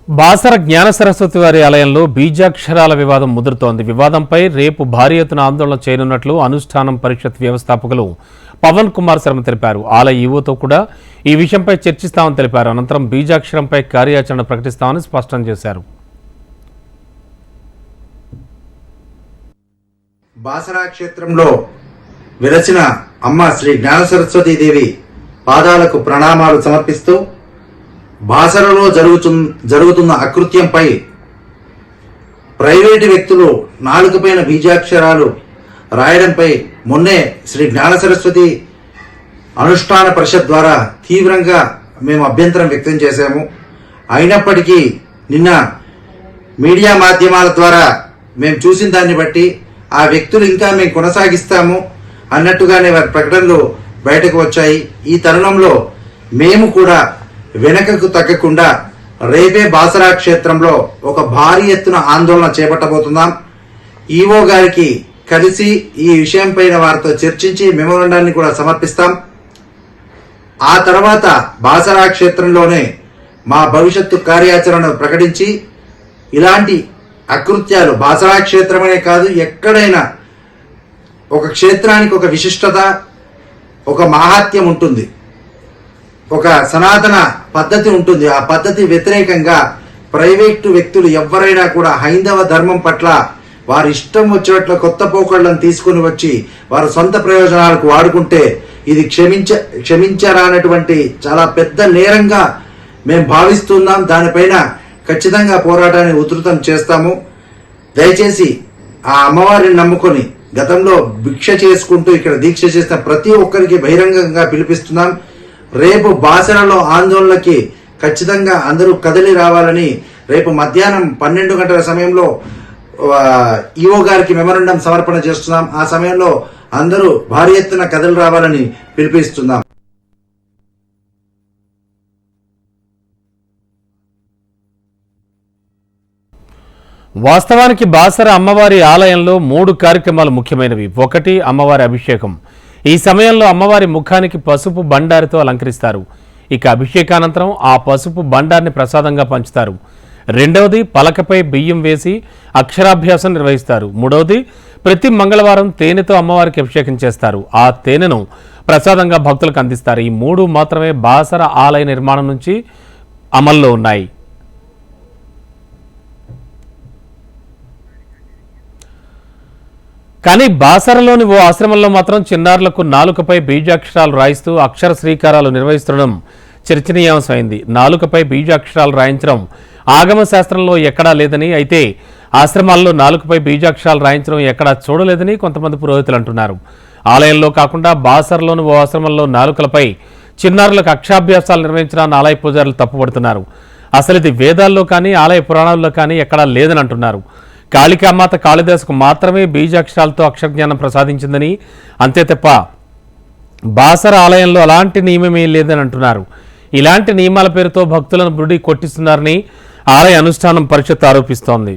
బాసర జ్ఞాన సరస్వతి వారి ఆలయంలో బీజాక్షరాల వివాదం ముదురుతోంది. వివాదంపై రేపు భారీ ఎత్తున ఆందోళన చేయనున్నట్లు అనుష్ఠానం పరిషత్ వ్యవస్థాపకులు పవన్ కుమార్ శర్మ తెలిపారు. ఆలయ ఈవోతో కూడా ఈ విషయంపై చర్చిస్తామని తెలిపారు. అనంతరం బీజాక్షరంపై కార్యాచరణ ప్రకటిస్తామని స్పష్టం చేశారు. బాసరా క్షేత్రంలో విరచిన అమ్మ శ్రీ జ్ఞాన సరస్వతీ దేవి పాదాలకు ప్రణామాలు సమర్పిస్తూ బాసరలో జరుగుతున్న అకృత్యంపై ప్రైవేటు వ్యక్తులు నాలుకపైన బీజాక్షరాలు రాయడంపై మొన్నే శ్రీ జ్ఞాన సరస్వతి అనుష్ఠాన పరిషత్ ద్వారా తీవ్రంగా మేము అభ్యంతరం వ్యక్తం చేశాము. అయినప్పటికీ నిన్న మీడియా మాధ్యమాల ద్వారా మేము చూసిన దాన్ని బట్టి ఆ వ్యక్తులు ఇంకా మేము కొనసాగిస్తాము అన్నట్టుగానే వారి ప్రకటనలు బయటకు వచ్చాయి. ఈ తరుణంలో మేము కూడా వెనకకు తగ్గకుండా రేపే బాసరా క్షేత్రంలో ఒక భారీ ఎత్తున ఆందోళన చేపట్టబోతున్నాం. ఈవో గారికి కలిసి ఈ విషయంపైన వారితో చర్చించి మెమోరాండాన్ని కూడా సమర్పిస్తాం. ఆ తర్వాత బాసరా క్షేత్రంలోనే మా భవిష్యత్తు కార్యాచరణను ప్రకటించి ఇలాంటి అకృత్యాలు బాసరా క్షేత్రమనే కాదు ఎక్కడైనా ఒక క్షేత్రానికి ఒక విశిష్టత, ఒక మాహాత్మ్యం ఉంటుంది, ఒక సనాతన పద్ధతి ఉంటుంది. ఆ పద్ధతి వ్యతిరేకంగా ప్రైవేటు వ్యక్తులు ఎవరైనా కూడా హైందవ ధర్మం పట్ల వారి ఇష్టం వచ్చేట్ల కొత్త పోకళ్లను తీసుకుని వచ్చి వారి సొంత ప్రయోజనాలకు వాడుకుంటే ఇది క్షమించరానటువంటి చాలా పెద్ద నేరంగా మేము భావిస్తున్నాం. దానిపైన ఖచ్చితంగా పోరాటాన్ని ఉధృతం చేస్తాము. దయచేసి ఆ అమ్మవారిని నమ్ముకొని గతంలో భిక్ష చేసుకుంటూ ఇక్కడ దీక్ష చేసిన ప్రతి ఒక్కరికి బహిరంగంగా పిలిపిస్తున్నాం. రేపు బాసరలో ఆందోళనకి ఖచ్చితంగా అందరూ కదిలి రావాలని రేపు మధ్యాహ్నం 12 గంటల సమయంలో ఈవో గారికి మెమోరాండం సమర్పణ చేస్తున్నాం. ఆ సమయంలో అందరూ భారీ ఎత్తున కదిలి రావాలని పిలిపిస్తున్నాం. వాస్తవానికి బాసర అమ్మవారి ఆలయంలో 3 కార్యక్రమాలు ముఖ్యమైనవి. 1 అమ్మవారి అభిషేకం. ఈ సమయంలో అమ్మవారి ముఖానికి పసుపు బండారితో అలంకరిస్తారు. ఇక అభిషేకానంతరం ఆ పసుపు బండారిని ప్రసాదంగా పంచుతారు. 2వది పలకపై బియ్యం వేసి అక్షరాభ్యాసం నిర్వహిస్తారు. 3వది ప్రతి మంగళవారం తేనెతో అమ్మవారికి అభిషేకం చేస్తారు. ఆ తేనెను ప్రసాదంగా భక్తులకు అందిస్తారు. ఈ 3 మాత్రమే బాసర ఆలయ నిర్మాణం నుంచి అమల్లో ఉన్నాయి. కానీ బాసరలోని ఓ ఆశ్రమంలో మాత్రం చిన్నారులకు నాలుకపై బీజాక్షరాలు రాయిస్తూ అక్షర శ్రీకారాలు నిర్వహిస్తుండడం చర్చనీయాంశమైంది. నాలుకపై బీజాక్షరాలు రాయించడం ఆగమ శాస్త్రంలో ఎక్కడా లేదని, అయితే ఆశ్రమాల్లో నాలుకపై బీజాక్షరాలు రాయించడం ఎక్కడా చూడలేదని కొంతమంది పురోహితులు అంటున్నారు. ఆలయంలో కాకుండా బాసరలోని ఓ ఆశ్రమంలో నాలుకలపై చిన్నారులకు అక్షరాభ్యాసాలు నిర్వహించడాన్ని ఆలయ పూజారులు తప్పుపడుతున్నారు. అసలు ఇది వేదాల్లో కానీ ఆలయ పురాణాల్లో కానీ ఎక్కడా లేదని అంటున్నారు. కాళికామాత కాళిదాసుకు మాత్రమే బీజాక్షరాలతో అక్షరజ్ఞానం ప్రసాదించిందని, అంతే తప్ప బాసర ఆలయంలో అలాంటి నియమమే లేదని అంటున్నారు. ఇలాంటి నియమాల పేరుతో భక్తులను బుడి కొట్టిస్తున్నారని ఆలయ అనుష్ఠానం పరిషత్ ఆరోపిస్తోంది.